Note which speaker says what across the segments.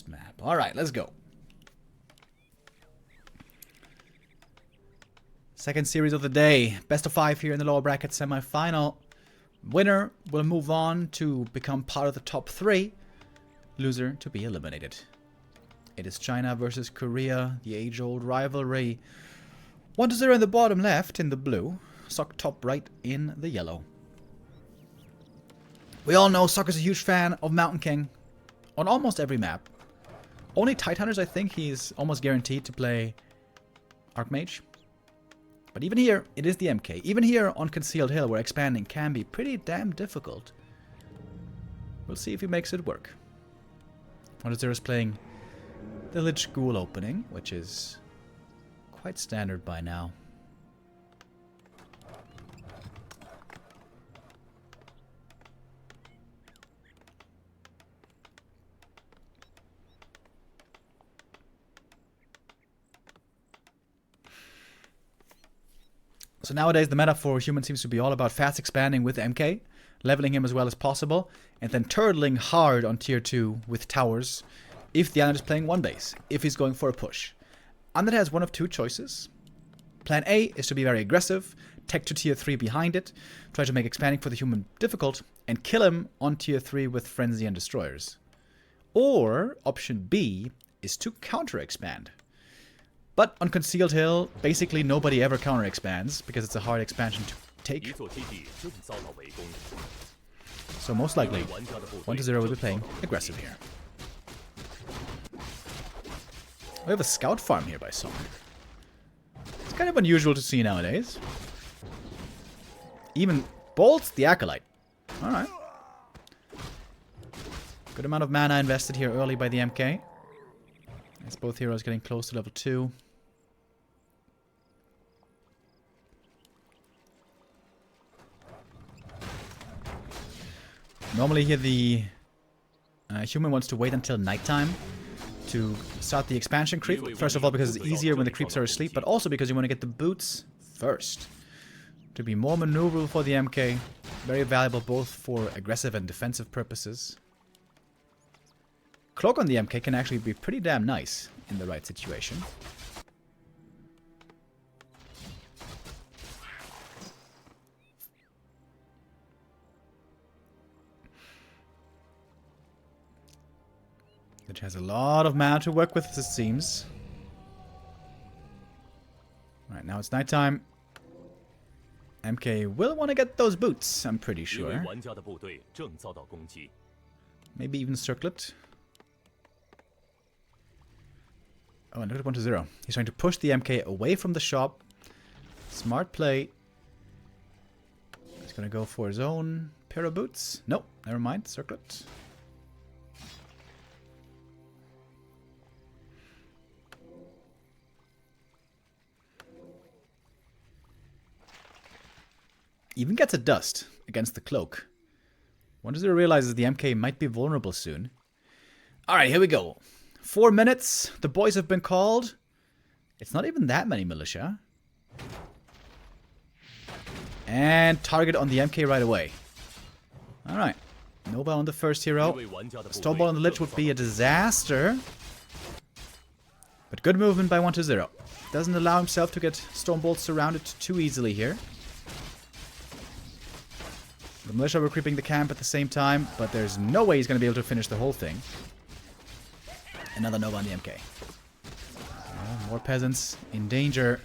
Speaker 1: map. Alright, let's go. Second series of the day. Best of 5 here in the lower bracket semi-final. Winner will move on to become part of the top 3. Loser to be eliminated. It is China versus Korea, the age-old rivalry. 1-0 in the bottom left in the blue. Sock top right in the yellow. We all know Soccer's a huge fan of Mountain King on almost every map. Only Tidehunters, I think he's almost guaranteed to play Archmage. But even here, it is the MK. Even here on Concealed Hill, where expanding can be pretty damn difficult. We'll see if he makes it work. 1-0 is playing the Lich Ghoul opening, which is quite standard by now. So nowadays the meta for human seems to be all about fast expanding with MK, leveling him as well as possible, and then turtling hard on tier 2 with towers if the Undead is playing one base, if he's going for a push. Undead has one of two choices. Plan A is to be very aggressive, tech to tier 3 behind it, try to make expanding for the human difficult, and kill him on tier 3 with Frenzy and Destroyers. Or option B is to counter expand. But on Concealed Hill, basically nobody ever counter expands, because it's a hard expansion to take. So most likely, 1-0 will be playing aggressive here. We have a scout farm here by Song. It's kind of unusual to see nowadays. Even bolts the Acolyte. Alright. Good amount of mana invested here early by the MK. As both heroes getting close to level 2. Normally here the human wants to wait until nighttime to start the expansion creep. First of all because it's easier when the creeps are asleep, but also because you want to get the boots first. To be more maneuverable for the MK. Very valuable both for aggressive and defensive purposes. Cloak on the MK can actually be pretty damn nice in the right situation. Which has a lot of mana to work with, as it seems. Right, now it's nighttime. MK will want to get those boots, I'm pretty sure. Maybe even circlet. Oh, and look at 1-0. He's trying to push the MK away from the shop. Smart play. He's going to go for his own pair of boots. Nope, never mind. Circlet. Even gets a dust against the cloak. 1-0 realizes the MK might be vulnerable soon. Alright, here we go. 4 minutes. The boys have been called. It's not even that many militia. And target on the MK right away. Alright. Nova on the first hero. Stoneball on the Lich would be a disaster. But good movement by 1-0. Doesn't allow himself to get Stonebolt surrounded too easily here. The militia were creeping the camp at the same time, but there's no way he's going to be able to finish the whole thing. Another Nova on the MK. Oh, more peasants in danger.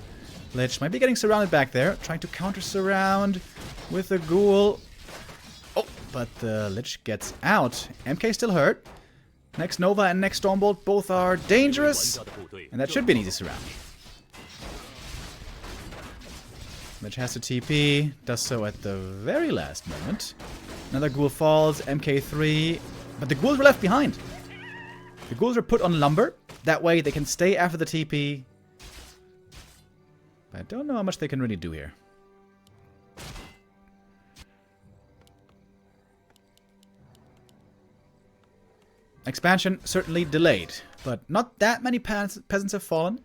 Speaker 1: Lich might be getting surrounded back there, trying to counter-surround with the ghoul. Oh, but the Lich gets out. MK still hurt. Next Nova and next Stormbolt both are dangerous, and that should be an easy surround. Lich has to TP, does so at the very last moment. Another ghoul falls, MK3, but the ghouls were left behind. The ghouls are put on lumber, that way they can stay after the TP. But I don't know how much they can really do here. Expansion certainly delayed, but not that many peasants have fallen.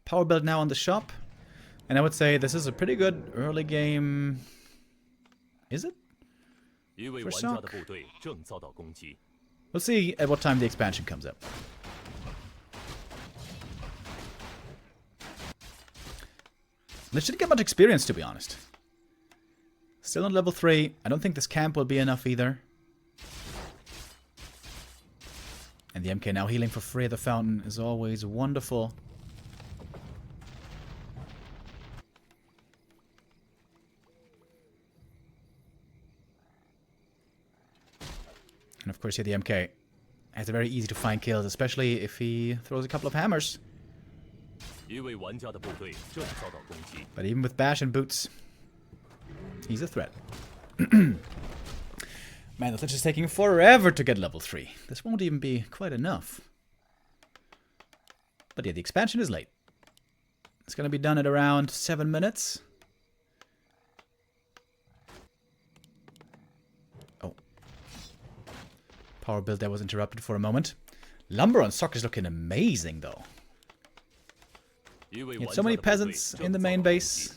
Speaker 1: Power build now on the shop. And I would say this is a pretty good early game. Is it? For Sock? We'll see at what time the expansion comes up. They shouldn't get much experience, to be honest. Still on level 3. I don't think this camp will be enough either. And the MK now healing for free at the fountain is always wonderful. And of course here the MK has a very easy to find kills, especially if he throws a couple of hammers. But even with bash and boots, he's a threat. Man, the Lich is taking forever to get level 3. This won't even be quite enough. But yeah, the expansion is late. It's going to be done at around 7 minutes. Oh. Power build there was interrupted for a moment. Lumber on Sock is looking amazing, though. You have so many peasants in the main base.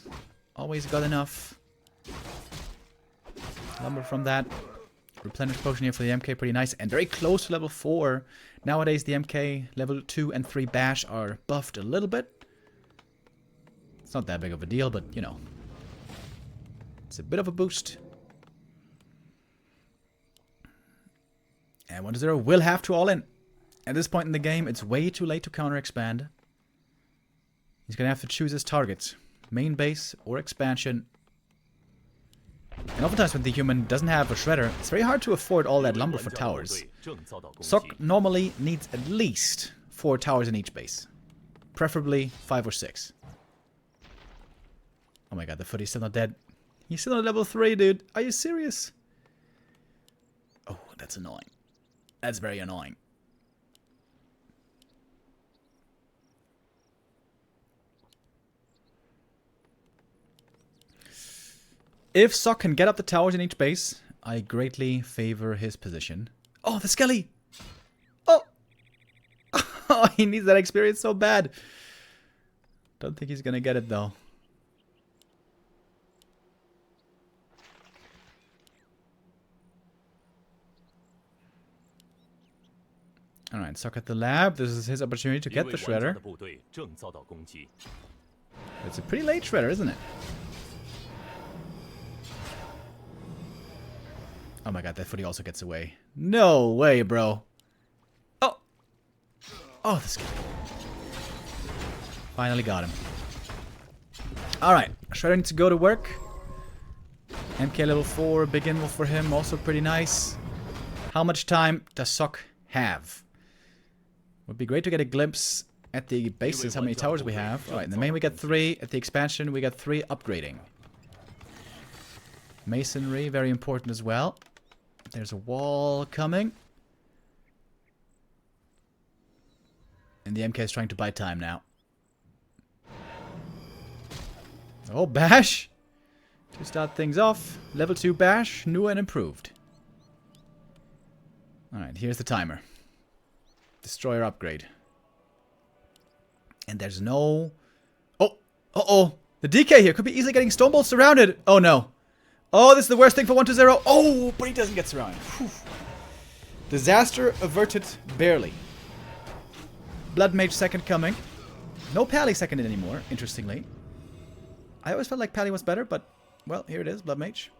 Speaker 1: Always got enough. Lumber from that. Replenish potion here for the MK, pretty nice. And very close to level 4. Nowadays the MK level 2 and 3 bash are buffed a little bit. It's not that big of a deal, but you know. It's a bit of a boost. And 1-0 will have to all in. At this point in the game, it's way too late to counter expand. He's going to have to choose his targets. Main base or expansion. And oftentimes when the human doesn't have a shredder, it's very hard to afford all that lumber for towers. Sok normally needs at least 4 towers in each base. Preferably 5 or 6. Oh my god, the footy's still not dead. He's still on level 3, dude. Are you serious? Oh, that's annoying. That's very annoying. If Sok can get up the towers in each base, I greatly favor his position. Oh, the Skelly! Oh! Oh, he needs that experience so bad. Don't think he's gonna get it, though. Alright, Sok at the lab. This is his opportunity to get the shredder. It's a pretty late shredder, isn't it? Oh my god, that footy also gets away. No way, bro. Oh! Oh, this guy. Finally got him. Alright, Shredder needs to go to work. MK level 4, big involve for him, also pretty nice. How much time does Sok have? Would be great to get a glimpse at the bases, how many towers we have. Alright, in the main we got 3. At the expansion we got 3 upgrading. Masonry, very important as well. There's a wall coming. And the MK is trying to buy time now. Oh, bash! To start things off, level 2 bash, new and improved. Alright, here's the timer. Destroyer upgrade. And there's no... Oh! Uh-oh! The DK here could be easily getting Stonebolt surrounded! Oh no! Oh, this is the worst thing for 1-0. Oh, but he doesn't get surrounded. Whew. Disaster averted barely. Blood Mage second coming. No Pally seconded anymore, interestingly. I always felt like Pally was better, but, well, here it is, Blood Mage.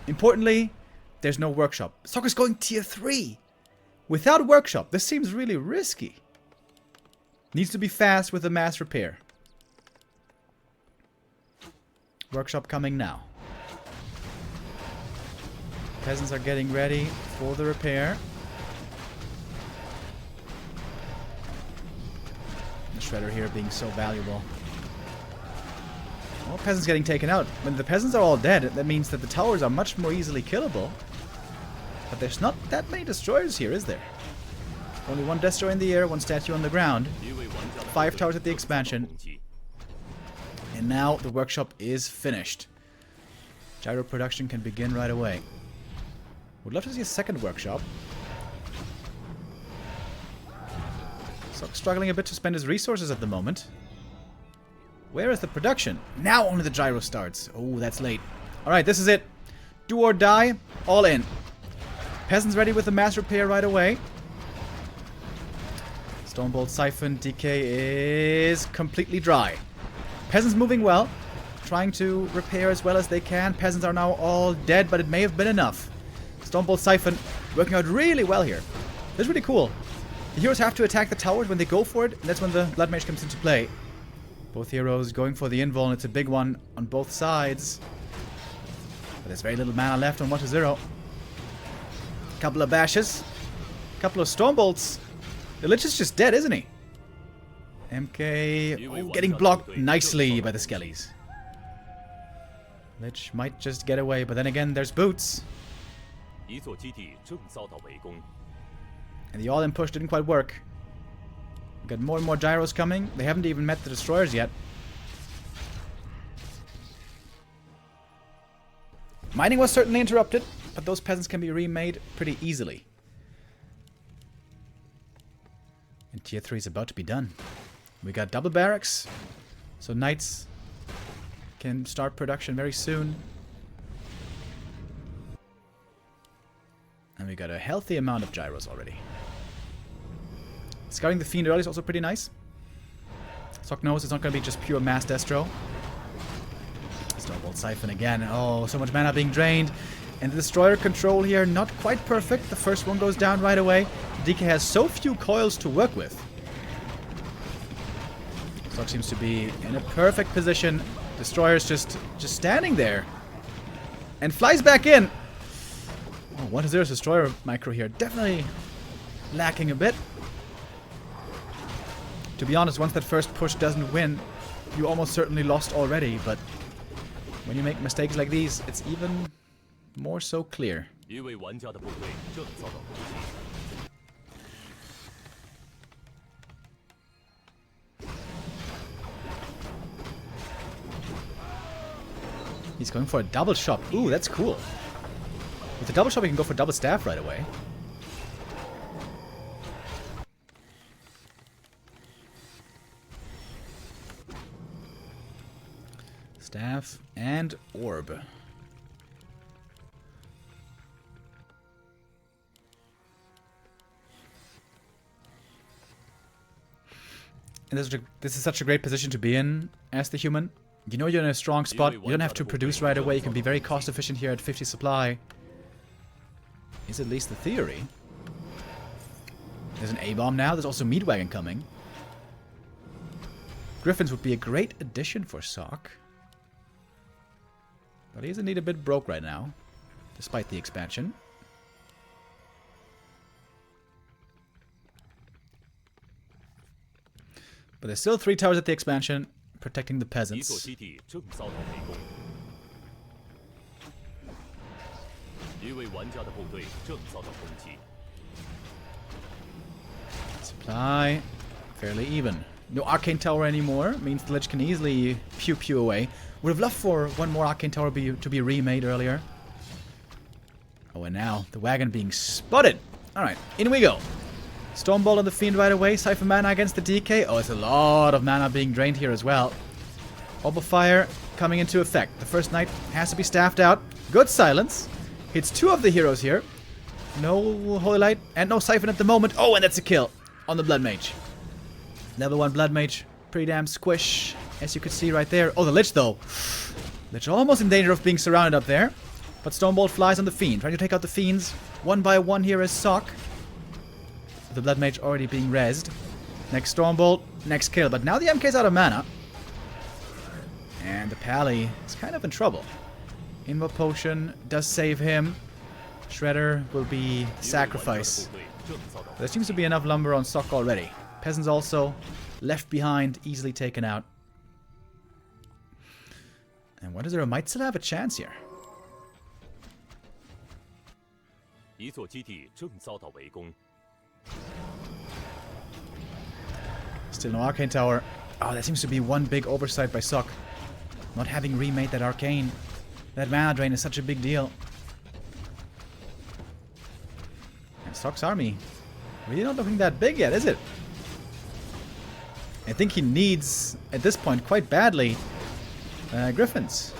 Speaker 1: Importantly, there's no workshop. Soccer's going tier 3. Without workshop, this seems really risky. Needs to be fast with a mass repair. Workshop coming now. Peasants are getting ready for the repair. The shredder here being so valuable. Well, peasants getting taken out. When the peasants are all dead, that means that the towers are much more easily killable. But there's not that many destroyers here, is there? Only 1 destroyer in the air, 1 statue on the ground. 5 towers at the expansion. And now the workshop is finished. Gyro production can begin right away. Would love to see a second workshop. Sock's struggling a bit to spend his resources at the moment. Where is the production? Now only the gyro starts. Oh, that's late. Alright, this is it. Do or die. All in. Peasants ready with the mass repair right away. Stormbolt Siphon DK is completely dry. Peasants moving well. Trying to repair as well as they can. Peasants are now all dead, but it may have been enough. Stormbolt Siphon working out really well here. This is really cool. The heroes have to attack the towers when they go for it, and that's when the Blood Mage comes into play. Both heroes going for the invul, and it's a big one on both sides. But there's very little mana left on 1-0. Couple of bashes. Couple of Stormbolts. The Lich is just dead, isn't he? MK getting blocked nicely by the Skellies. Lich might just get away, but then again, there's Boots. And the all-in push didn't quite work. We got more and more gyros coming. They haven't even met the destroyers yet. Mining was certainly interrupted, but those peasants can be remade pretty easily. And tier 3 is about to be done. We got double barracks, so knights can start production very soon. And we got a healthy amount of gyros already. Scouting the Fiend early is also pretty nice. Sock knows it's not going to be just pure mass destro. Stormbolt Siphon again. Oh, so much mana being drained. And the destroyer control here, not quite perfect. The first one goes down right away. DK has so few coils to work with. Sock seems to be in a perfect position. Destroyer's just standing there. And flies back in. Oh, 1-0 destroyer micro here. Definitely lacking a bit. To be honest, once that first push doesn't win, you almost certainly lost already, but when you make mistakes like these, it's even more so clear. He's going for a double shot. Ooh, that's cool. With the double shot, we can go for double staff right away. Staff and orb. And this is such a great position to be in as the human. You know you're in a strong spot. You don't have to produce right away. You can be very cost efficient here at 50 supply. Is at least the theory. There's an A-bomb now. There's also Meat Wagon coming. Griffins would be a great addition for Sock. But he is indeed a bit broke right now, despite the expansion. But there's still 3 towers at the expansion, protecting the peasants. Supply, fairly even. No Arcane Tower anymore, means the Lich can easily pew away. Would have loved for one more Arcane Tower to be remade earlier. Oh, and now the wagon being spotted. Alright, in we go. Stormbolt on the Fiend right away. Siphon mana against the DK. Oh, it's a lot of mana being drained here as well. Orb of Fire coming into effect. The first knight has to be staffed out. Good silence. Hits 2 of the heroes here. No Holy Light and no Siphon at the moment. Oh, and that's a kill on the Blood Mage. Level 1 Blood Mage. Pretty damn squish, as you could see right there. Oh, the Lich, though. Lich almost in danger of being surrounded up there. But Stormbolt flies on the Fiend. Trying to take out the Fiends. One by one here is Sock. The Blood Mage already being rezzed. Next Stormbolt. Next kill. But now the MK's out of mana. And the Pally is kind of in trouble. Invo Potion does save him. Shredder will be sacrifice. There seems to be enough lumber on Sock already. Peasants also left behind, easily taken out. And 1-0 might still have a chance here. Still no Arcane Tower. Oh, that seems to be one big oversight by Sock. Not having remade that Arcane. That mana drain is such a big deal. And Sock's army really not looking that big yet, is it? I think he needs, at this point, quite badly, Griffins.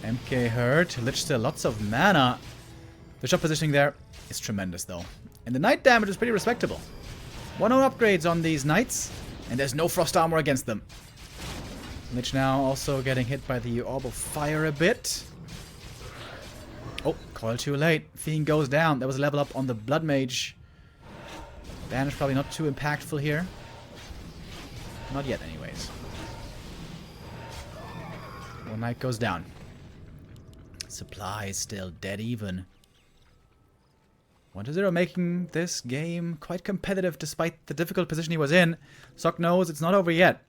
Speaker 1: MK hurt. Lich still lots of mana. The shot positioning there is tremendous, though. And the knight damage is pretty respectable. 1-0 upgrades on these knights, and there's no frost armor against them. Lich now also getting hit by the orb of fire a bit. Oh, coil too late. Fiend goes down. There was a level up on the Blood Mage. Banish probably not too impactful here. Not yet, anyways. One knight goes down. Supply is still dead even. 1-0 making this game quite competitive despite the difficult position he was in. Sok knows it's not over yet.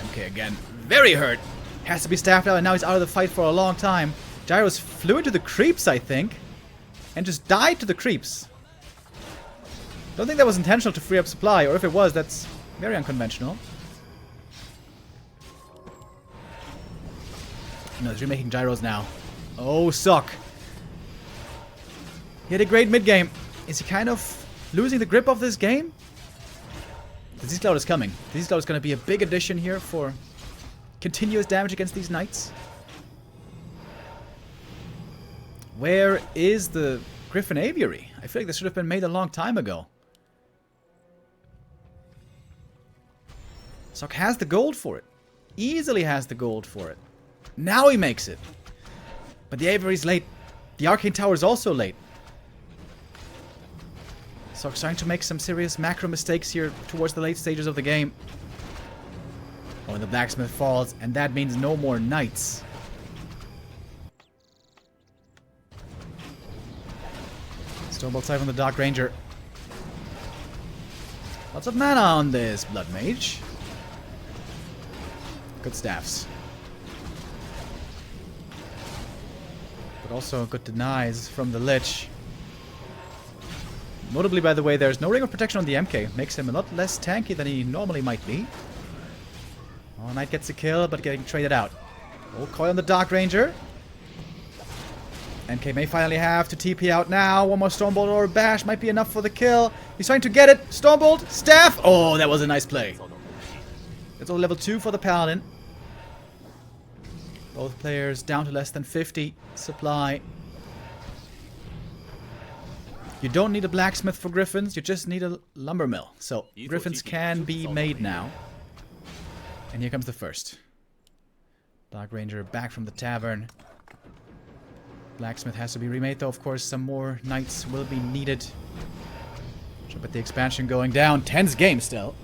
Speaker 1: MK again. Very hurt. Has to be staffed out and now he's out of the fight for a long time. Gyros flew into the creeps, I think. And just died to the creeps. Don't think that was intentional to free up supply. Or if it was, that's very unconventional. No, he's remaking gyros now. Oh, Sok. He had a great mid-game. Is he kind of losing the grip of this game? Disease Cloud is coming. Disease Cloud is going to be a big addition here for continuous damage against these knights. Where is the Griffin Aviary? I feel like this should have been made a long time ago. Sok has the gold for it. Easily has the gold for it. Now he makes it. But the Aviary's late. The Arcane Tower is also late. Sok's trying to make some serious macro mistakes here towards the late stages of the game. Oh, and the Blacksmith falls, and that means no more knights. Stonebolt side on the Dark Ranger. Lots of mana on this Blood Mage. Good staffs. But also good denies from the Lich. Notably, by the way, there's no Ring of Protection on the MK. Makes him a lot less tanky than he normally might be. Oh, Knight gets a kill, but getting traded out. Oh, coil on the Dark Ranger. MK may finally have to TP out now. One more Stormbolt or a Bash might be enough for the kill. He's trying to get it. Stormbolt, Staff. Oh, that was a nice play. That's all level 2 for the Paladin. Both players down to less than 50 supply. You don't need a blacksmith for griffins, you just need a lumber mill. So, griffins can be made now. And here comes the first. Dark Ranger back from the tavern. Blacksmith has to be remade though, of course. Some more knights will be needed. But the expansion going down. Tense game still.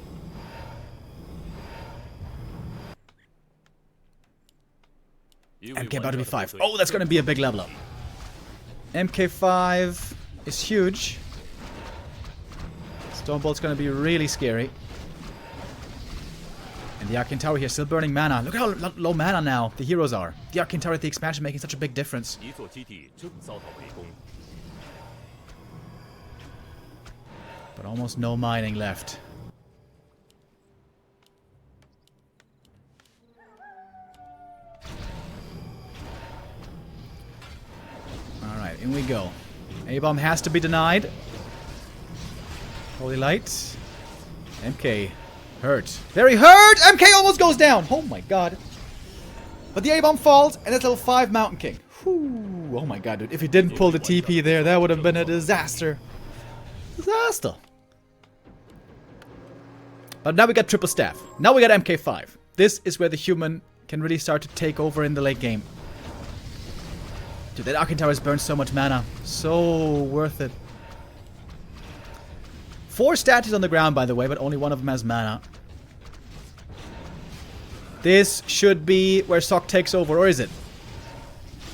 Speaker 1: MK about to be 5. Oh, that's going to be a big level up. MK5 is huge. Stonebolt's going to be really scary. And the Arcane Tower here still burning mana. Look how low mana now the heroes are. The Arcane Tower at the expansion making such a big difference. But almost no mining left. Alright, in we go. A-bomb has to be denied. Holy Light. MK hurt. Very hurt! MK almost goes down! Oh my god. But the A-bomb falls, and that's level 5 Mountain King. Whew. Oh my god, dude. If he didn't pull the TP there, that would have been a disaster. Disaster. But now we got triple staff. Now we got MK5. This is where the human can really start to take over in the late game. Dude, that Arcane Tower has burned so much mana. So worth it. 4 statues on the ground, by the way, but only one of them has mana. This should be where Sok takes over, or is it?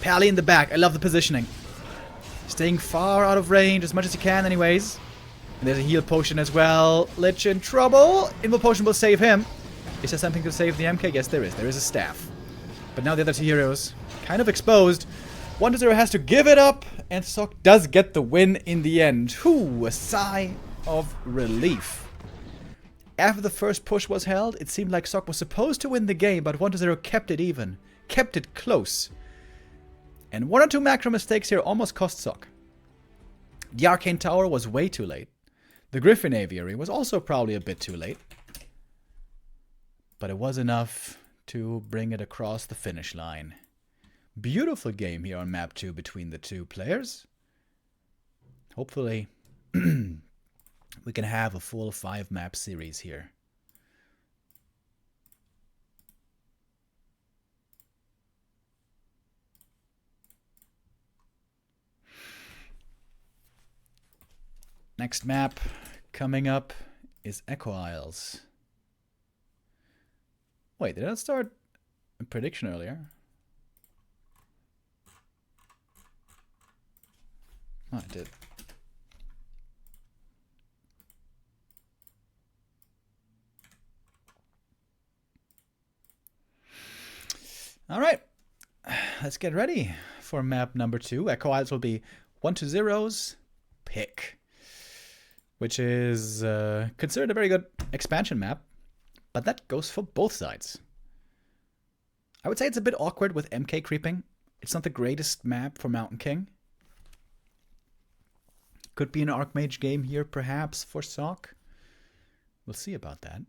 Speaker 1: Pally in the back. I love the positioning. Staying far out of range as much as you can, anyways. And there's a heal potion as well. Lich in trouble. Invul potion will save him. Is there something to save the MK? Yes, there is. There is a staff. But now the other 2 heroes kind of exposed. 1-0 has to give it up, and Sok does get the win in the end. Whew, a sigh of relief. After the first push was held, it seemed like Sok was supposed to win the game, but 1-0 kept it even, kept it close. And 1 or 2 macro mistakes here almost cost Sok. The Arcane Tower was way too late. The Griffin Aviary was also probably a bit too late. But it was enough to bring it across the finish line. Beautiful game here on map 2 between the two players. Hopefully we can have a full 5 map series here. Next map coming up is Echo Isles. Wait, did I start a prediction earlier? Oh, I did. All right, let's get ready for map number 2. Echo Isles will be 1-0's pick, which is considered a very good expansion map, but that goes for both sides. I would say it's a bit awkward with MK creeping. It's not the greatest map for Mountain King. Could be an Archmage game here, perhaps, for Sock. We'll see about that.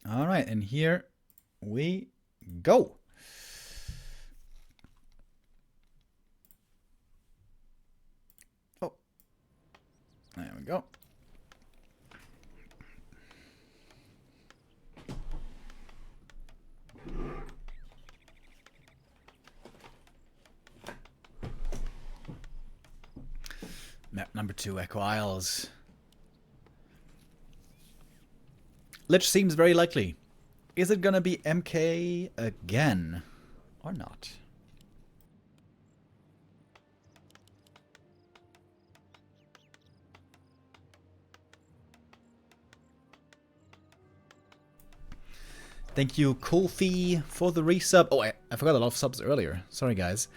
Speaker 1: All right, and here we go. Oh, there we go. Map number 2, Echo Isles. Lich seems very likely. Is it gonna be MK again or not? Thank you, Kofi, for the resub. Oh, I forgot a lot of subs earlier. Sorry, guys.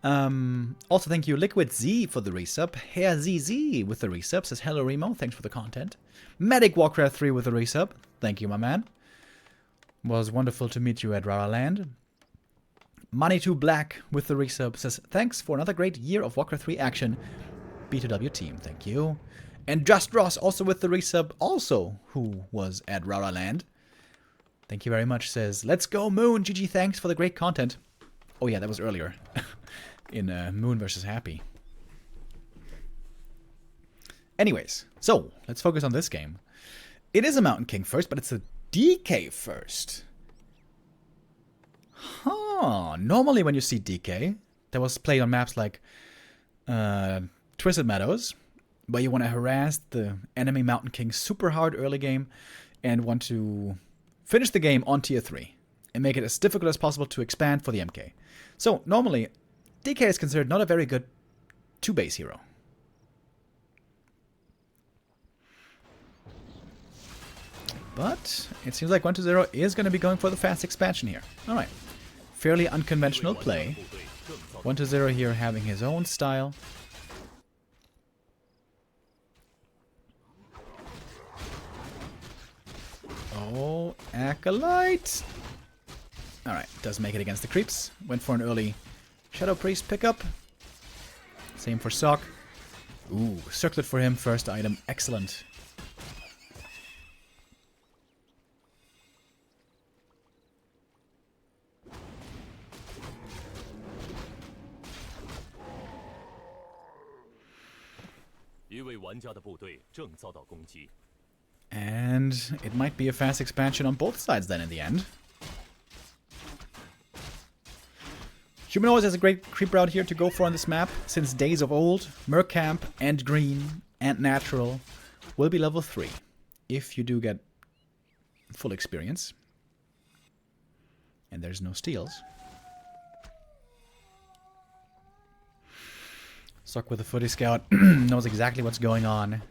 Speaker 1: Also, thank you, Liquid Z, for the resub. Herr ZZ with the resub says, hello, Remo. Thanks for the content. Medic Warcraft 3 with the resub. Thank you, my man. Was wonderful to meet you at Rara Land. Money to Black with the resub says, thanks for another great year of Warcraft 3 action. B2W team, thank you. And Just Ross also with the resub, also who was at Rara Land. Thank you very much, says, let's go Moon. GG, thanks for the great content. Oh yeah, that was earlier. In Moon versus Happy. Anyways, so let's focus on this game. It is a Mountain King first, but it's a DK first. Huh. Normally when you see DK, that was played on maps like Twisted Meadows, where you want to harass the enemy Mountain King super hard early game and want to finish the game on tier 3 and make it as difficult as possible to expand for the MK. So normally, DK is considered not a very good 2-base hero. But it seems like 1-0 is going to be going for the fast expansion here. Alright. Fairly unconventional play. 1-0 here having his own style. Oh, Acolyte! Alright, does make it against the creeps. Went for an early Shadow Priest pickup. Same for Sock. Ooh, circlet for him, first item. Excellent. And it might be a fast expansion on both sides then in the end. Human always has a great creep route here to go for on this map. Since days of old, Mercamp and Green and Natural will be level 3 if you do get full experience. And there's no steals. Sock with the Footy Scout knows exactly what's going on.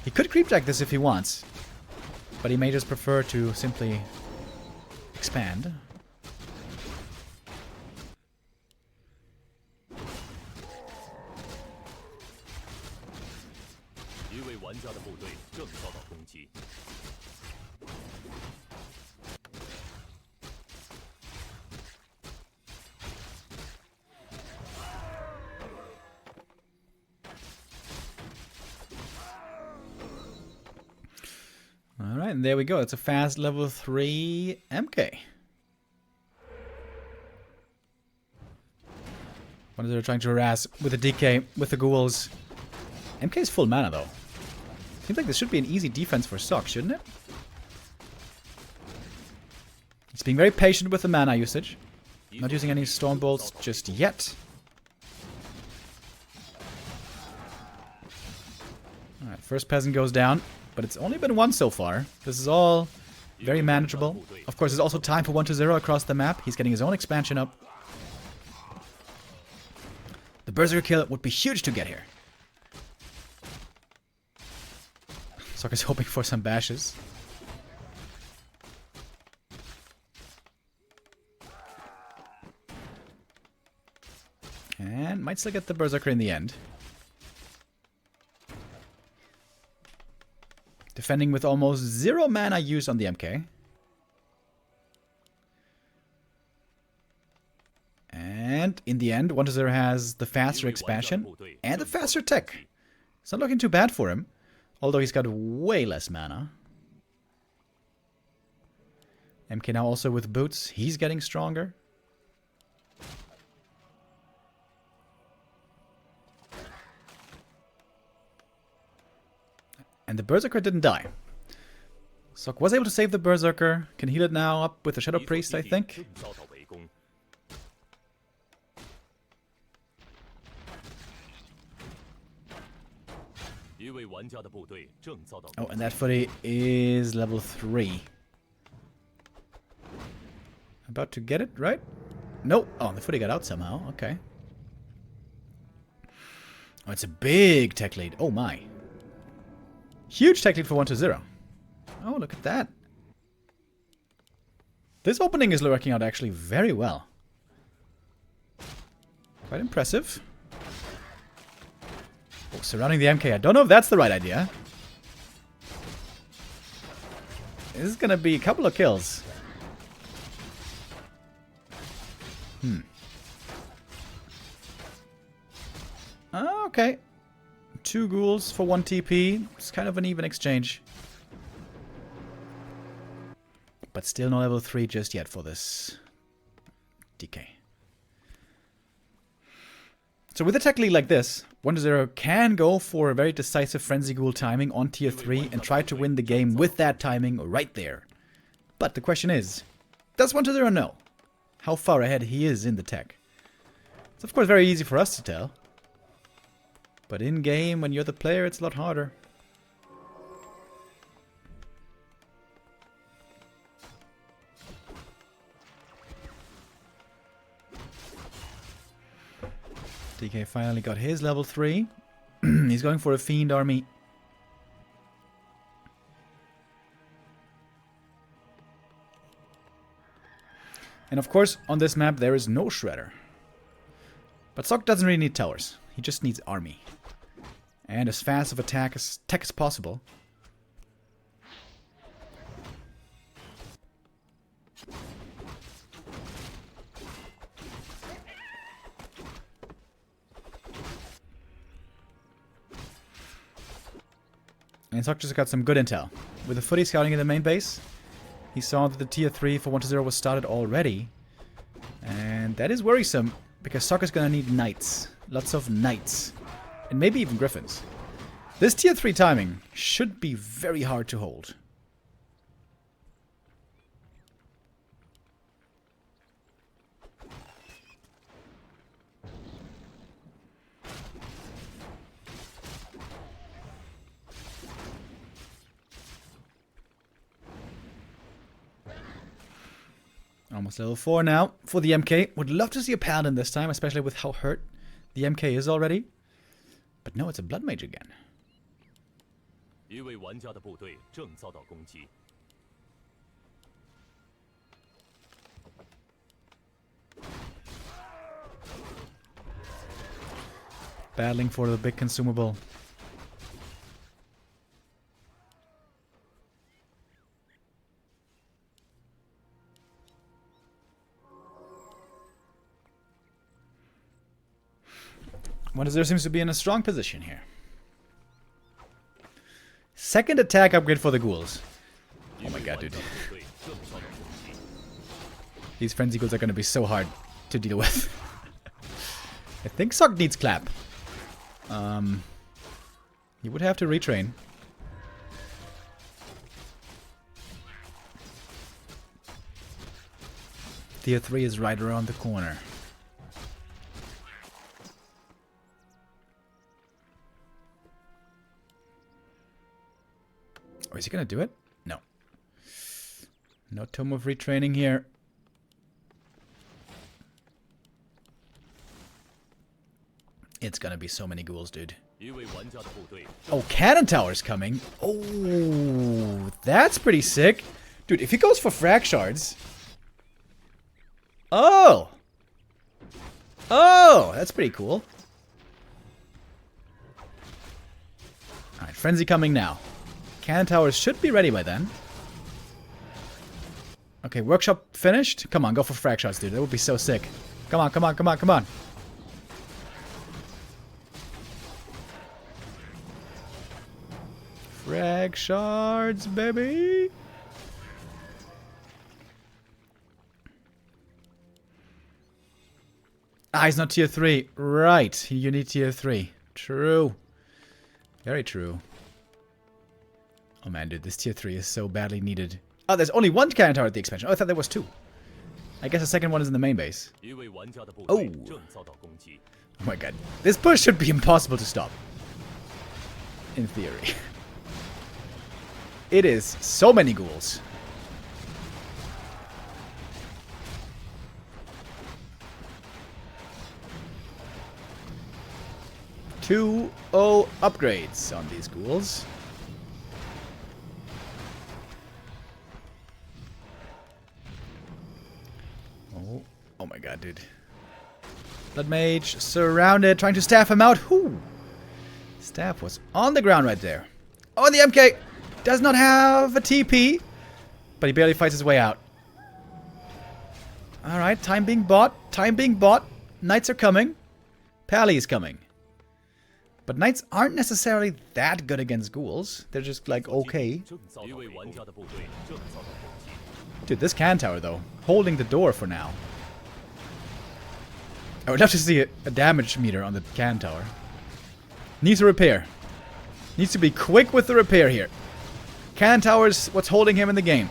Speaker 1: He could creep jack this if he wants, but he may just prefer to simply expand. Alright, and there we go. It's a fast level 3 MK. What are they trying to harass with the DK, with the ghouls? MK is full mana though. Seems like this should be an easy defense for Sok, shouldn't it? It's being very patient with the mana usage. Not using any storm bolts just yet. Alright, first peasant goes down. But it's only been one so far. This is all very manageable. Of course, there's also time for 1-0 across the map. He's getting his own expansion up. The Berserker kill would be huge to get here. Sokka's hoping for some bashes. And might still get the Berserker in the end. Defending with almost 0 mana use on the MK. And in the end, 1-0 has the faster expansion and the faster tech. It's not looking too bad for him. Although he's got way less mana. MK now also with boots. He's getting stronger. And the Berserker didn't die. Sok was able to save the Berserker. Can heal it now up with the Shadow Priest, I think. Oh, and that footy is level 3. About to get it, right? Nope. Oh, the footy got out somehow. Okay. Oh, it's a big tech lead. Oh my. Huge tech lead for 1-0. Oh, look at that. This opening is working out actually very well. Quite impressive. Oh, surrounding the MK. I don't know if that's the right idea. This is going to be a couple of kills. Okay. 2 ghouls for 1 TP. It's kind of an even exchange. But still no level 3 just yet for this DK. So with a tech lead like this, 1-0 can go for a very decisive Frenzy Ghoul timing on tier 3 and try to win the game with that timing right there. But the question is, does 1-0 know how far ahead he is in the tech? It's of course very easy for us to tell. But in game, when you're the player, it's a lot harder. DK finally got his level 3. He's going for a Fiend army. And of course, on this map, there is no Shredder. But Sok doesn't really need towers. He just needs army. And as fast of tech as possible. And Sok just got some good intel. With the footy scouting in the main base, he saw that the tier 3 for 1-0 was started already. And that is worrisome, because Sok is going to need knights. Lots of knights. And maybe even griffins. This tier 3 timing should be very hard to hold. Almost level 4 now for the MK. Would love to see a Paladin this time, especially with how hurt the MK is already. But no, it's a Blood Mage again. Battling for the big consumable. WC3 seems to be in a strong position here. Second attack upgrade for the ghouls. Oh my god, dude. These frenzy ghouls are going to be so hard to deal with. I think Sok needs clap. He would have to retrain. Tier 3 is right around the corner. Or is he gonna do it? No. No Tome of Retraining here. It's gonna be so many ghouls, dude. Oh, Cannon Tower's coming. Oh, that's pretty sick. Dude, if he goes for frag shards. Oh! Oh, that's pretty cool. Alright, Frenzy coming now. Cannon Towers should be ready by then. Okay, Workshop finished. Come on, go for frag shots, dude. That would be so sick. Come on, come on, come on, come on. Frag shards, baby. Ah, he's not tier 3. Right, you need tier 3. True. Very true. Oh man, dude, this tier 3 is so badly needed. Oh, there's only one cannon tower at the expansion. Oh, I thought there was 2. I guess the second one is in the main base. Oh. Oh my god. This push should be impossible to stop. In theory. It is so many ghouls. Two upgrades on these ghouls. Oh my god, dude. Blood Mage surrounded, trying to staff him out. Whoo! Staff was on the ground right there. Oh, and the MK does not have a TP, but he barely fights his way out. Alright, time being bought. Time being bought. Knights are coming. Pally is coming. But Knights aren't necessarily that good against ghouls. They're just like, okay. Dude, this cannon tower, though, holding the door for now. I would love to see a damage meter on the cannon tower. Needs a repair. Needs to be quick with the repair here. Cannon tower's what's holding him in the game.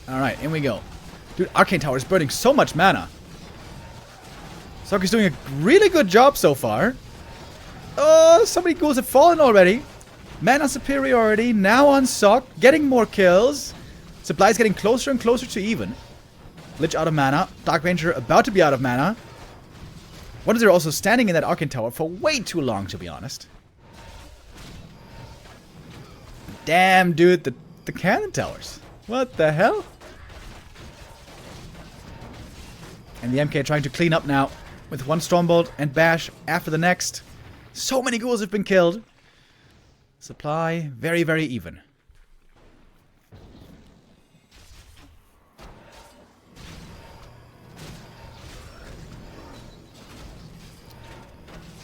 Speaker 1: Alright, in we go. Dude, Arcane Tower is burning so much mana. Sok is doing a really good job so far. Oh, so many ghouls have fallen already. Mana superiority now on Sok, getting more kills. Supply is getting closer and closer to even. Lich out of mana. Dark Ranger about to be out of mana. What is there also standing in that Arcane Tower for way too long, to be honest. Damn, dude, the cannon towers. What the hell? And the MK trying to clean up now with one Stormbolt and Bash after the next. So many ghouls have been killed. Supply very, very even.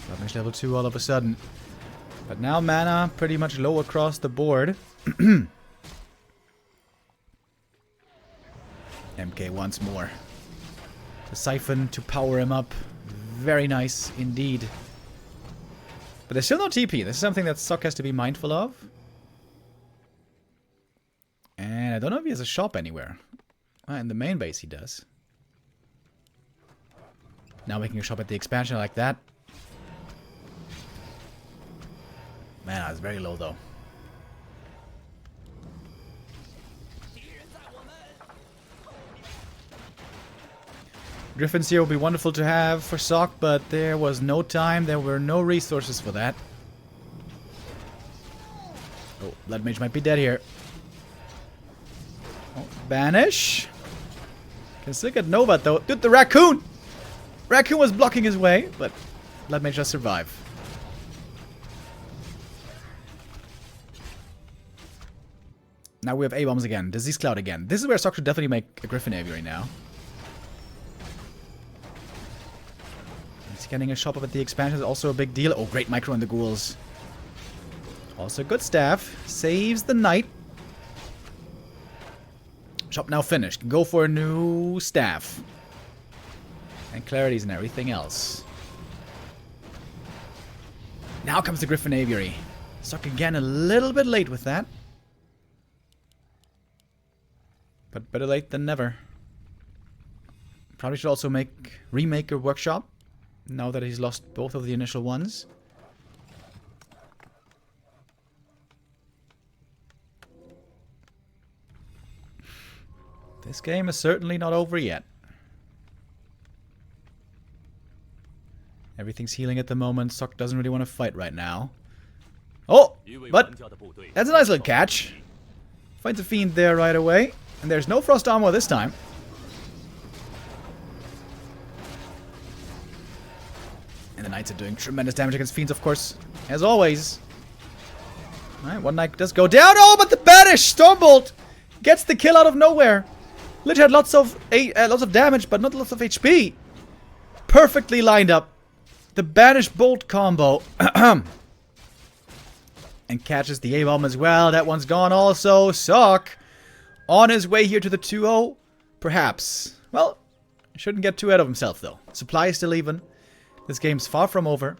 Speaker 1: Damage level 2 all of a sudden. But now mana pretty much low across the board. MK once more. The Siphon to power him up. Very nice indeed. But there's still no TP. This is something that Sok has to be mindful of. And I don't know if he has a shop anywhere. In the main base he does. Now making a shop at the expansion like that. Man, that's very low though. Griffins here will be wonderful to have for Sok, but there was no time, there were no resources for that. Oh, Blood Mage might be dead here. Oh, banish. Can still get Nova though. Dude, the raccoon! Raccoon was blocking his way, but Blood Mage just survive. Now we have A-bombs again. Disease Cloud again. This is where Sock should definitely make a Griffin Aviary now. He's getting a shop up at the expansion is also a big deal. Oh, great micro on the ghouls. Also good staff. Saves the knight. Shop now finished. Can go for a new staff. And clarities and everything else. Now comes the Griffin Aviary. Sock again a little bit late with that. But better late than never. Probably should also remake a workshop. Now that he's lost both of the initial ones. This game is certainly not over yet. Everything's healing at the moment. Sock doesn't really want to fight right now. Oh! But that's a nice little catch. Finds a fiend there right away. And there's no frost armor this time. And the knights are doing tremendous damage against fiends, of course. As always. Alright, one knight does go down. Oh, but the Banish Stormbolt gets the kill out of nowhere. Lich had lots of damage, but not lots of HP. Perfectly lined up. The Banish Bolt combo. And catches the A-bomb as well. That one's gone also. Sock on his way here to the 2-0. Perhaps. Well, shouldn't get too ahead of himself, though. Supply is still even. This game's far from over.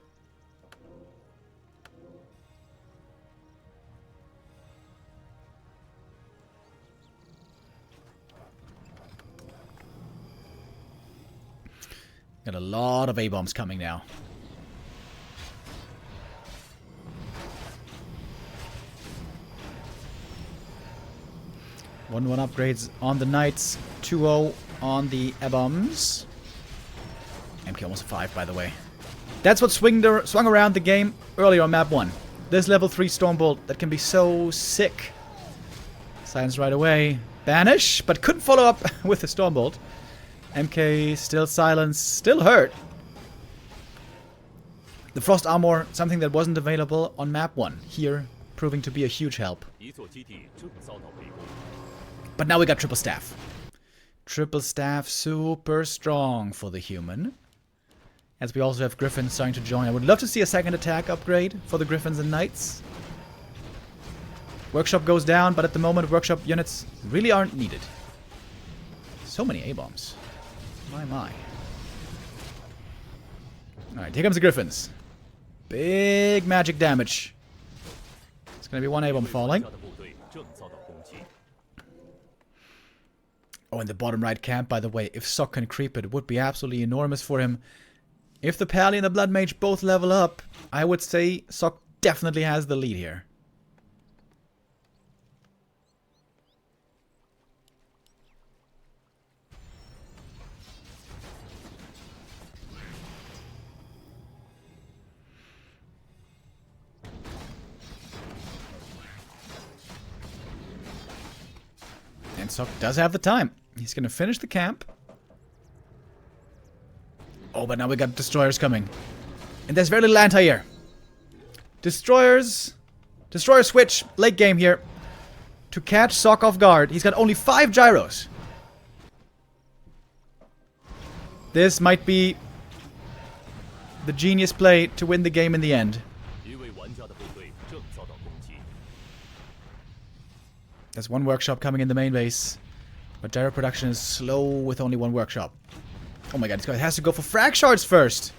Speaker 1: Got a lot of A-bombs coming now. One upgrades on the Knights. 2-0 on the A-bombs. MK almost a 5, by the way. That's what swung around the game earlier on map 1. This level 3 Stormbolt that can be so sick. Silence right away. Banish, but couldn't follow up with the Stormbolt. MK still silenced, still hurt. The Frost Armor, something that wasn't available on map 1. Here, proving to be a huge help. But now we got Triple Staff. Triple Staff, super strong for the human. As we also have Griffins starting to join. I would love to see a second attack upgrade for the Griffins and Knights. Workshop goes down, but at the moment Workshop units really aren't needed. So many A-bombs. My. Alright, here comes the Griffins. Big magic damage. It's gonna be one A-bomb falling. Oh, in the bottom right camp, by the way, if Sock can creep it, would be absolutely enormous for him. If the Pally and the Blood Mage both level up, I would say Sock definitely has the lead here. And Sock does have the time. He's going to finish the camp. Oh, but now we got Destroyers coming. And there's very little anti-air. Destroyers switch late game here to catch Sock off guard. He's got only 5 gyros. This might be the genius play to win the game in the end. There's one workshop coming in the main base. But gyro production is slow with only one workshop. Oh my god, this guy has to go for frag shards first.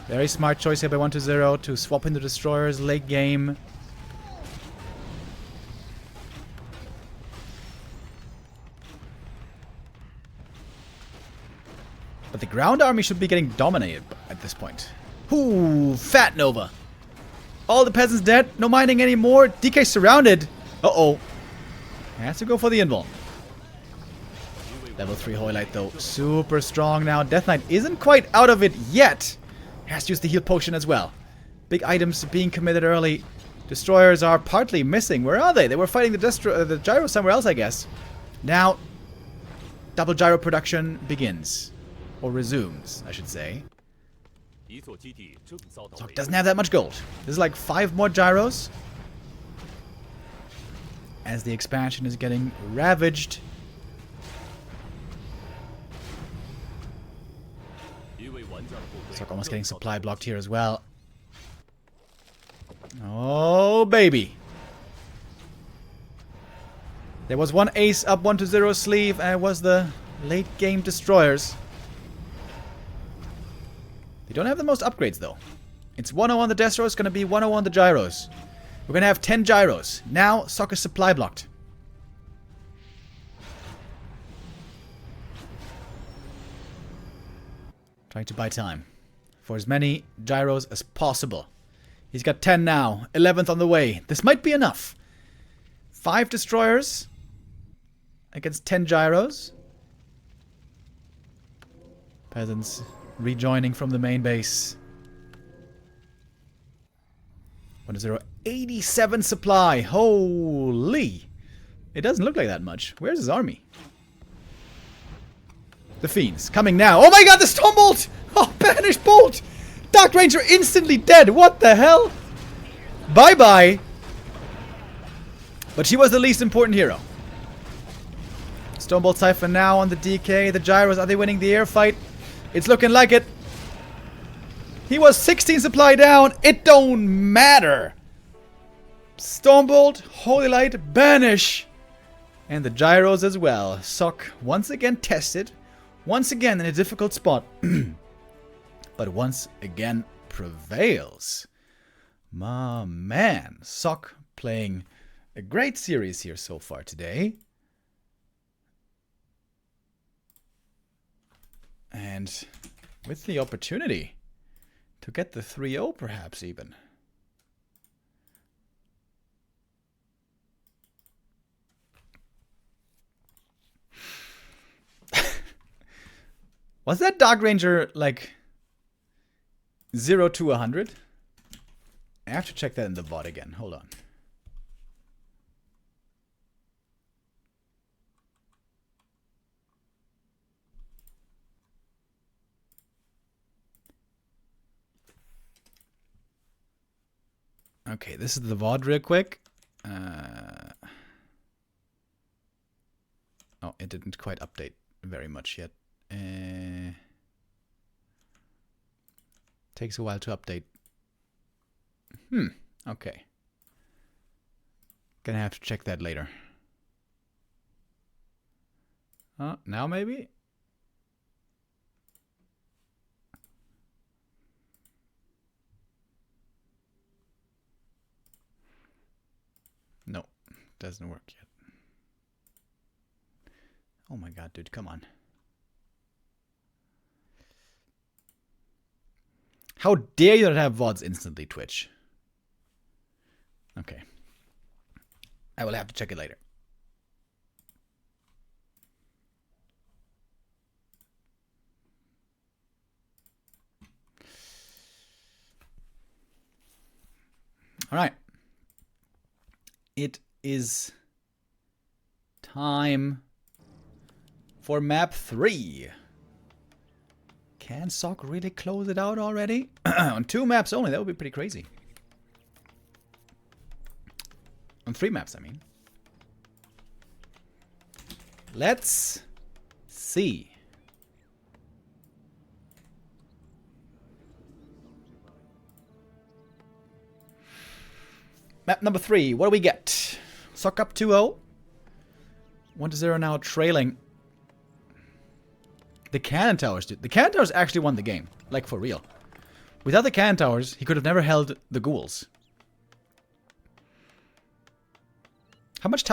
Speaker 1: Very smart choice here by 1-0 to swap in the Destroyers late game. But the ground army should be getting dominated at this point. Ooh, Fat Nova. All the peasants dead. No mining anymore. DK surrounded. Uh-oh. Has to go for the invuln. Level 3 Hoylite though. Super strong now. Death Knight isn't quite out of it yet. Has to use the heal potion as well. Big items being committed early. Destroyers are partly missing. Where are they? They were fighting the gyro somewhere else, I guess. Now, double gyro production begins. Or resumes, I should say. So it doesn't have that much gold. This is like 5 more gyros. As the expansion is getting ravaged. So almost getting supply blocked here as well. Oh, baby. There was one ace up 1-0 sleeve, and it was the late game destroyers. They don't have the most upgrades, though. It's 1-0 on the Destro, it's going to be 1-0 on the gyros. We're going to have 10 gyros. Now, Soccer's supply blocked. Trying to buy time for as many gyros as possible. He's got 10 now. 11th on the way. This might be enough. 5 destroyers against 10 gyros. Peasants rejoining from the main base. 1-0. 87 supply. Holy. It doesn't look like that much. Where's his army? The Fiends coming now. Oh my god, the Storm Bolt! Oh, Banish Bolt! Dark Ranger instantly dead. What the hell? Bye-bye. But she was the least important hero. Stormbolt Siphon now on the DK. The gyros, are they winning the air fight? It's looking like it. He was 16 supply down. It don't matter. Stormbolt, Holy Light, Banish. And the gyros as well. Sock once again tested. Once again in a difficult spot. But once again prevails. My man. Sock playing a great series here so far today. And with the opportunity to get the 3-0 perhaps even. Was that Dark Ranger like 0 to 100? I have to check that in the VOD again. Hold on. Okay, this is the VOD real quick. Oh, it didn't quite update very much yet. Takes a while to update. Okay. Gonna have to check that later. Now maybe? No, doesn't work yet. Oh my god, dude, come on. How dare you not have VODs instantly, Twitch? Okay. I will have to check it later. All right. It is time for map 3. Can Sock really close it out already? On 2 maps only, that would be pretty crazy. On 3 maps, I mean. Let's see. Map number 3, what do we get? Sock up 2-0. 1-0 now trailing. The cannon towers, dude. The cannon towers actually won the game. Like, for real. Without the cannon towers, he could have never held the ghouls. How much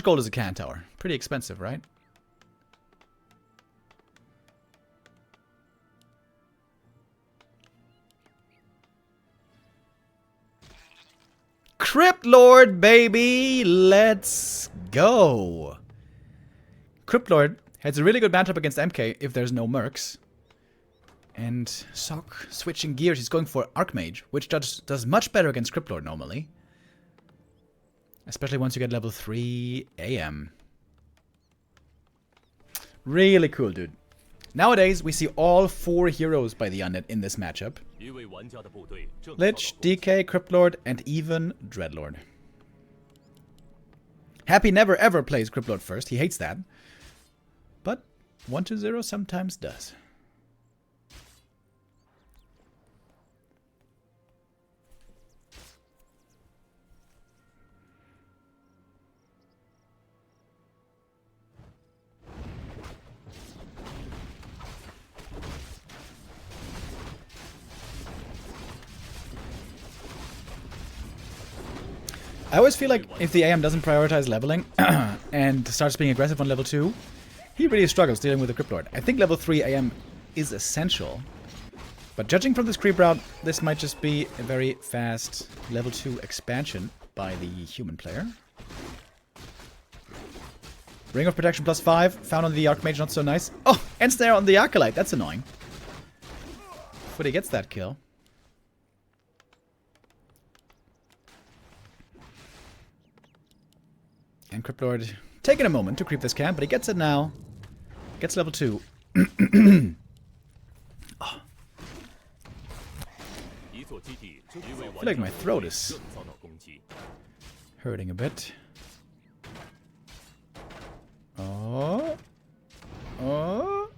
Speaker 1: gold is a cannon tower? Pretty expensive, right? Crypt Lord, baby! Let's go! Crypt Lord has a really good matchup against MK if there's no mercs. And Sock switching gears. He's going for Archmage, which does much better against Crypt Lord normally. Especially once you get level 3 AM. Really cool, dude. Nowadays, we see all 4 heroes by the Undead in this matchup. Lich, DK, Cryptlord, and even Dreadlord. Happy never ever plays Cryptlord first. He hates that. But 1-0 sometimes does. I always feel like if the AM doesn't prioritize leveling and starts being aggressive on level 2, he really struggles dealing with the Cryptlord. I think level 3 AM is essential. But judging from this creep route, this might just be a very fast level 2 expansion by the human player. Ring of Protection +5, found on the Archmage, not so nice. Oh, and snare on the Acolyte, that's annoying. But he gets that kill. And Cryptlord taking a moment to creep this camp, but he gets it now. Gets level 2. Oh. I feel like my throat is hurting a bit. Oh. Oh.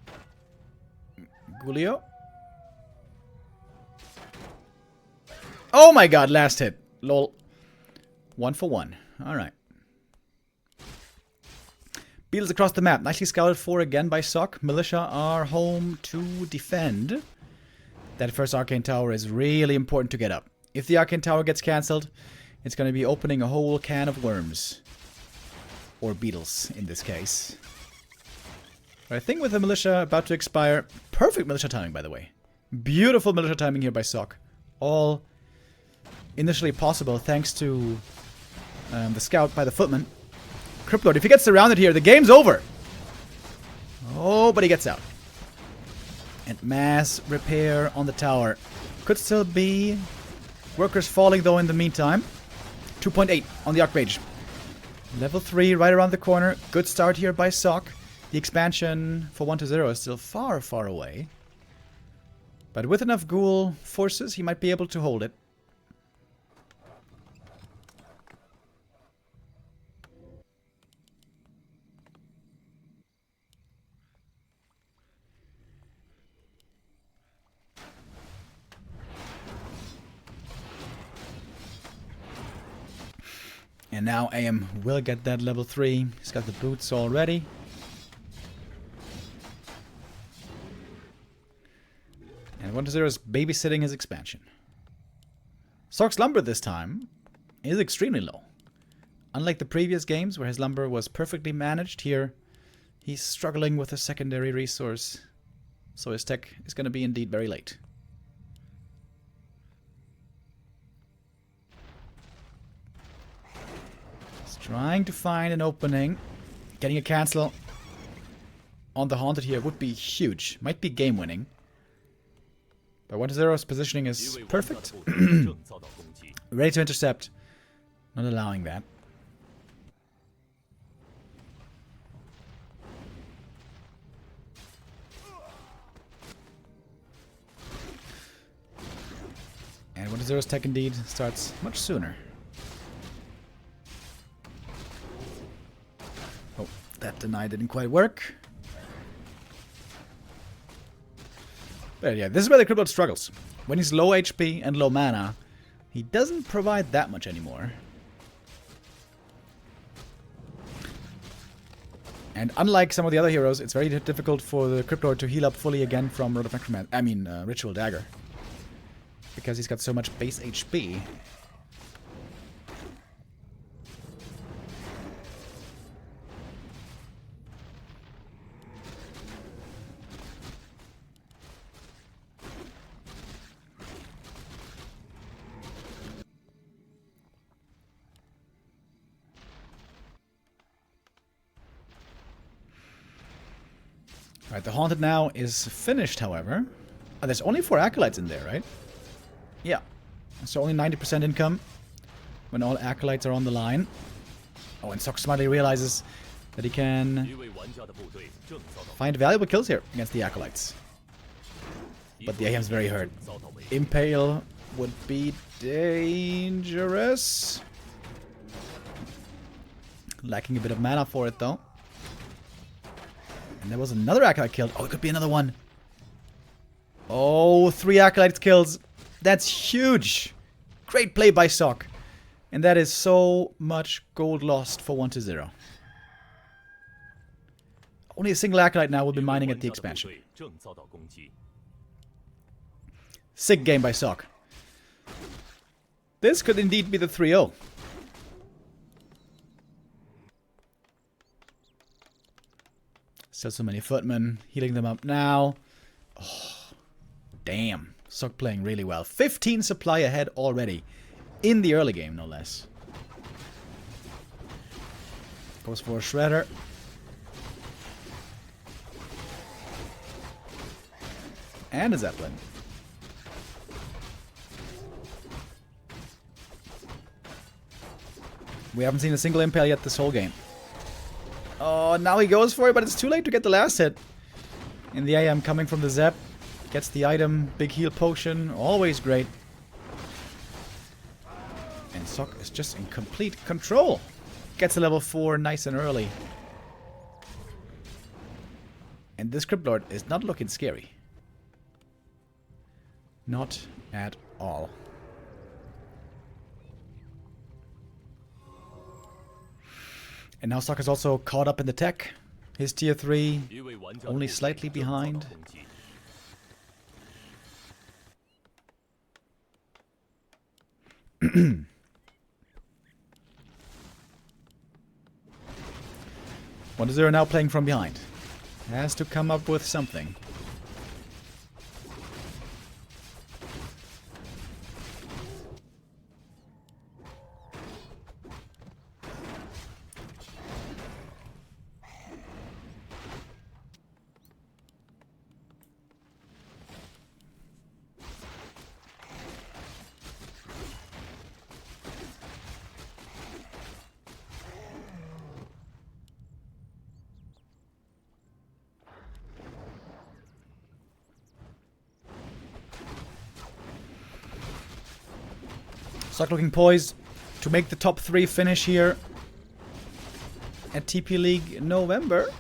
Speaker 1: Gulio. Oh my god, last hit. Lol. 1 for 1. Alright. Beetles across the map. Nicely scouted for again by Sock. Militia are home to defend. That first Arcane Tower is really important to get up. If the Arcane Tower gets cancelled, it's going to be opening a whole can of worms. Or beetles, in this case. But I think with the Militia about to expire... Perfect Militia timing, by the way. Beautiful Militia timing here by Sock. All initially possible thanks to the scout by the Footman. Cryptlord, if he gets surrounded here, the game's over. Oh, but he gets out. And mass repair on the tower. Could still be workers falling, though, in the meantime. 2.8 on the Archmage. Level 3 right around the corner. Good start here by Sock. The expansion for 1-0 is still far, far away. But with enough ghoul forces, he might be able to hold it. And now AM will get that level 3. He's got the boots already. And 1-0 is babysitting his expansion. Sock's lumber this time is extremely low. Unlike the previous games where his lumber was perfectly managed, here he's struggling with a secondary resource. So his tech is going to be indeed very late. Trying to find an opening. Getting a cancel on the Haunted here would be huge. Might be game winning. But 1-0's positioning is perfect. Ready to intercept. Not allowing that. And 1-0's tech indeed starts much sooner. That deny didn't quite work. But yeah, this is where the Cryptlord struggles. When he's low HP and low mana, he doesn't provide that much anymore. And unlike some of the other heroes, it's very difficult for the Cryptlord to heal up fully again from Ritual Dagger. Because he's got so much base HP. Alright, the Haunted now is finished, however. Oh, there's only 4 Acolytes in there, right? Yeah. So only 90% income when all Acolytes are on the line. Oh, and Sock smartly realizes that he can find valuable kills here against the Acolytes. But the AM's very hurt. Impale would be dangerous. Lacking a bit of mana for it, though. And there was another Acolyte killed. Oh, it could be another one. Oh, 3 Acolytes kills. That's huge. Great play by Sock. And that is so much gold lost for 1-0. Only a single Acolyte now will be mining at the expansion. Sick game by Sock. This could indeed be the 3-0. Still so many footmen. Healing them up now. Oh, damn. Sock playing really well. 15 supply ahead already. In the early game, no less. Goes for a Shredder. And a Zeppelin. We haven't seen a single Impale yet this whole game. Oh, now he goes for it, but it's too late to get the last hit. And the AM coming from the Zep. Gets the item, big heal potion, always great. And Sock is just in complete control. Gets a level 4 nice and early. And this Crypt Lord is not looking scary. Not at all. And now Sock is also caught up in the tech. His tier 3 only slightly behind. What is there now playing from behind? Has to come up with something. Sock looking poised to make the top 3 finish here at TP League in November.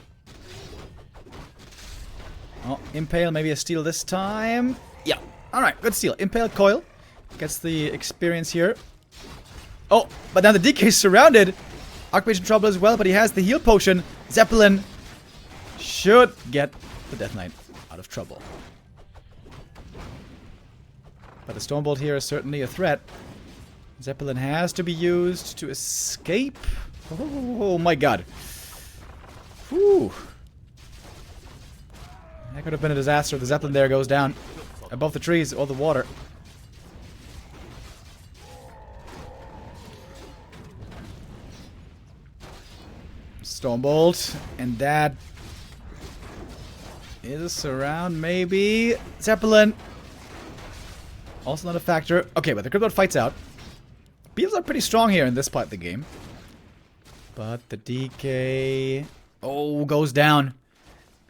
Speaker 1: Oh, Impale, maybe a steal this time. Yeah, alright, good steal. Impale Coil gets the experience here. Oh, but now the DK is surrounded. Archmage in trouble as well, but he has the heal potion. Zeppelin should get the Death Knight out of trouble. But the Stormbolt here is certainly a threat. Zeppelin has to be used to escape. Oh my god. Whew. That could have been a disaster. The Zeppelin there goes down above the trees or the water. Stormbolt. And that is a surround, maybe. Zeppelin. Also not a factor. Okay, but the Cryptid fights out. Beams are pretty strong here in this part of the game. But the DK... Oh, goes down.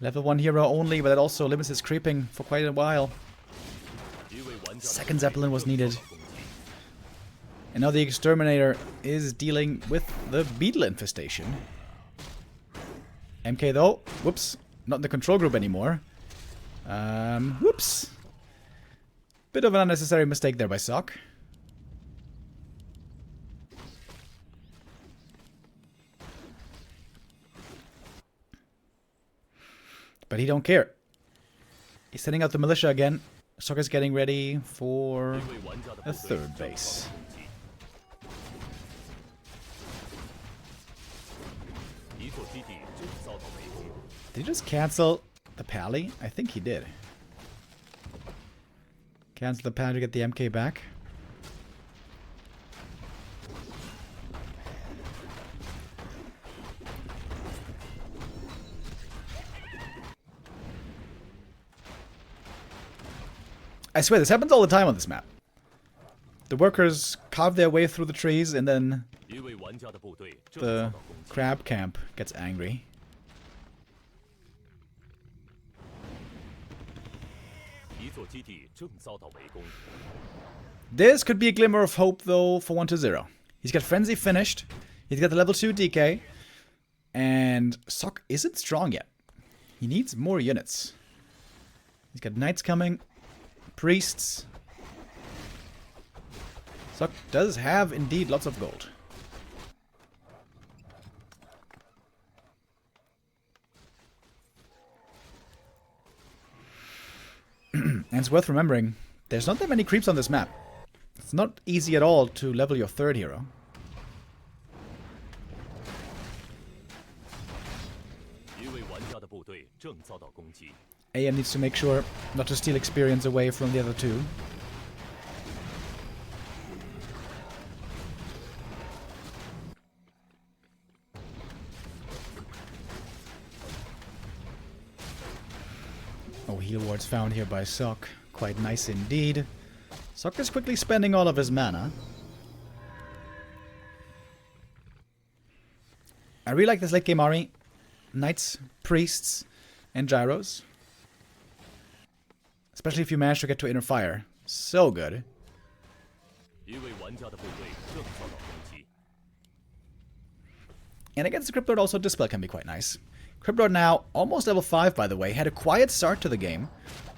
Speaker 1: Level 1 hero only, but that also limits his creeping for quite a while. Second Zeppelin was needed. And now the Exterminator is dealing with the Beetle infestation. MK though, whoops, not in the control group anymore. Whoops. Bit of an unnecessary mistake there by Sock. But he don't care. He's sending out the militia again. Sock is getting ready for a third base. Did he just cancel the pally? I think he did. Cancel the pally to get the MK back. I swear, this happens all the time on this map. The workers carve their way through the trees and then The crab camp gets angry. This could be a glimmer of hope, though, for 1-0. He's got Frenzy finished. He's got the level 2 DK. And Sok isn't strong yet. He needs more units. He's got Knights coming. Priests. Sok does have, indeed, lots of gold. And it's worth remembering, there's not that many creeps on this map. It's not easy at all to level your third hero. AM needs to make sure not to steal experience away from the other two. Oh, heal wards found here by Sok. Quite nice indeed. Sok is quickly spending all of his mana. I really like this late game army. Knights, priests, and gyros. Especially if you manage to get to inner fire. So good. And against the Crypt Lord also Dispel can be quite nice. Crypt Lord now almost level 5 by the way. Had a quiet start to the game.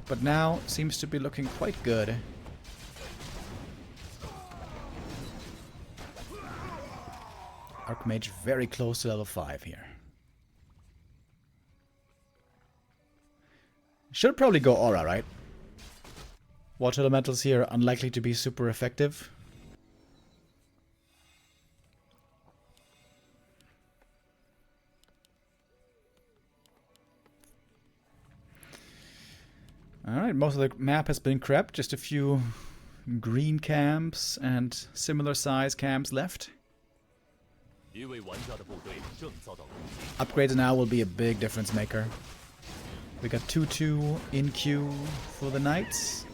Speaker 1: But now seems to be looking quite good. Archmage very close to level 5 here. Should probably go Aura, right? Water Elementals here unlikely to be super effective. Alright, most of the map has been crept. Just a few green camps and similar size camps left. Upgrades now will be a big difference maker. We got 2-2 in queue for the Knights.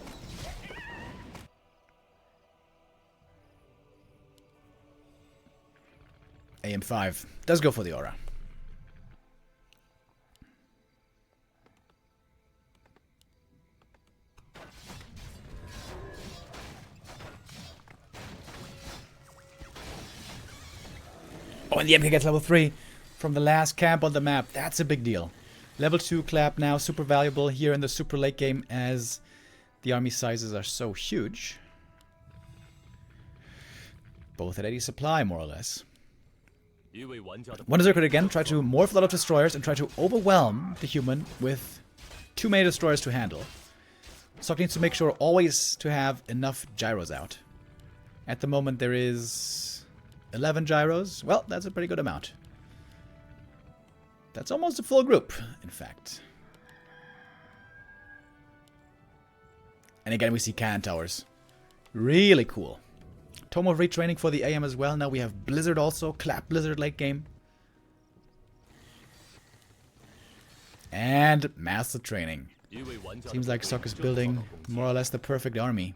Speaker 1: AM5 does go for the Aura. Oh, and the MK gets level 3 from the last camp on the map. That's a big deal. Level 2 clap now, super valuable here in the super late game as the army sizes are so huge. Both at 80 supply, more or less. 1-0 could again try to morph a lot of destroyers and try to overwhelm the human with too many destroyers to handle. Sok needs to make sure always to have enough gyros out. At the moment there is 11 gyros. Well, that's a pretty good amount. That's almost a full group, in fact. And again, we see cannon towers. Really cool. Tome of retraining for the AM as well. Now we have Blizzard also. Clap Blizzard late game. And Master Training. Seems like Sok is building more or less the perfect army.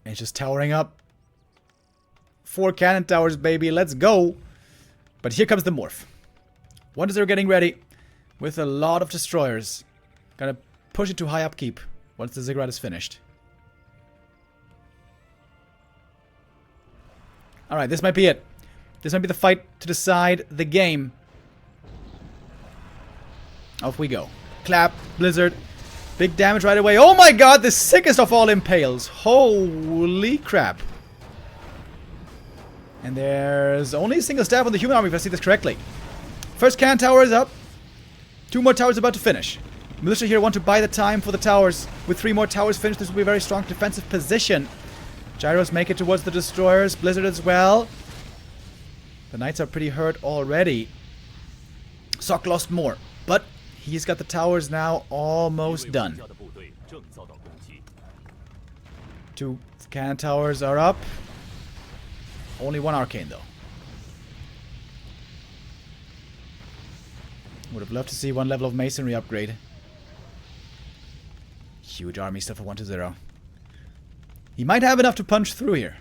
Speaker 1: And it's just towering up. 4 cannon towers, baby. Let's go. But here comes the morph. 1-0 getting ready. With a lot of destroyers. Gonna push it to high upkeep once the ziggurat is finished. Alright, this might be it. This might be the fight to decide the game. Off we go. Clap, Blizzard. Big damage right away. Oh my god, the sickest of all impales. Holy crap. And there's only a single stab on the human army if I see this correctly. First cannon tower is up. 2 more towers about to finish. Militia here want to buy the time for the towers. With 3 more towers finished, this will be a very strong defensive position. Gyros make it towards the destroyers. Blizzard as well. The Knights are pretty hurt already. Sok lost more, but he's got the towers now almost done. 2 cannon towers are up. Only 1 arcane though. Would have loved to see 1 level of masonry upgrade. Huge army stuff for 1-0. He might have enough to punch through here.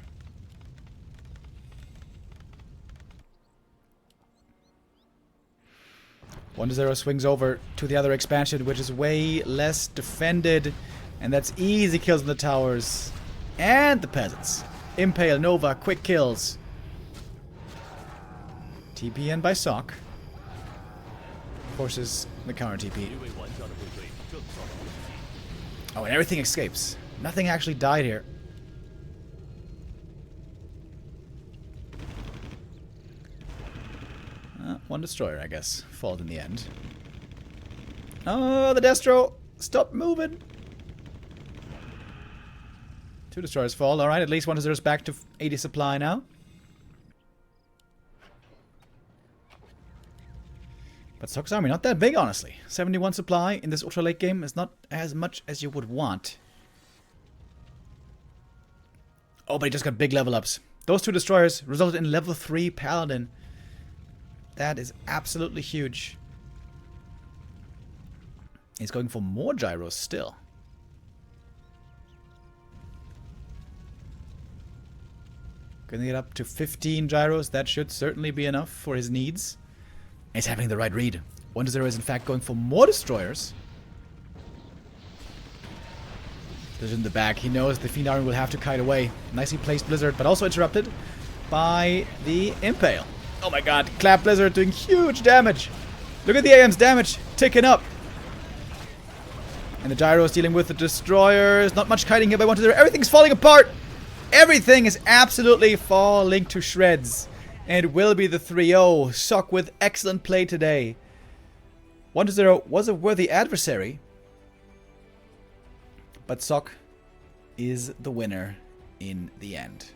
Speaker 1: One to 0 swings over to the other expansion, which is way less defended. And that's easy kills on the towers. And the peasants. Impale, Nova, quick kills. TP in by Sock. Forces the counter TP. Oh, and everything escapes. Nothing actually died here. One destroyer, I guess, falled in the end. Oh, the Destro! Stop moving! 2 destroyers fall. Alright, at least 1 to 0 is back to 80 supply now. But Sock's army, not that big, honestly. 71 supply in this ultra late game is not as much as you would want. Oh, but he just got big level ups. Those 2 destroyers resulted in level 3 Paladin. That is absolutely huge. He's going for more gyros still. Gonna get up to 15 gyros. That should certainly be enough for his needs. He's having the right read. 1 to 0 is in fact going for more destroyers. Blizzard in the back. He knows the Fiend Army will have to kite away. Nicely placed Blizzard, but also interrupted by the Impale. Oh my god, Clap Blizzard doing huge damage. Look at the AM's damage ticking up. And the gyros dealing with the destroyers. Not much kiting here by 1 to 0. Everything's falling apart. Everything is absolutely falling to shreds. And it will be the 3-0. Sock with excellent play today. 1 to 0 was a worthy adversary. But Sock is the winner in the end.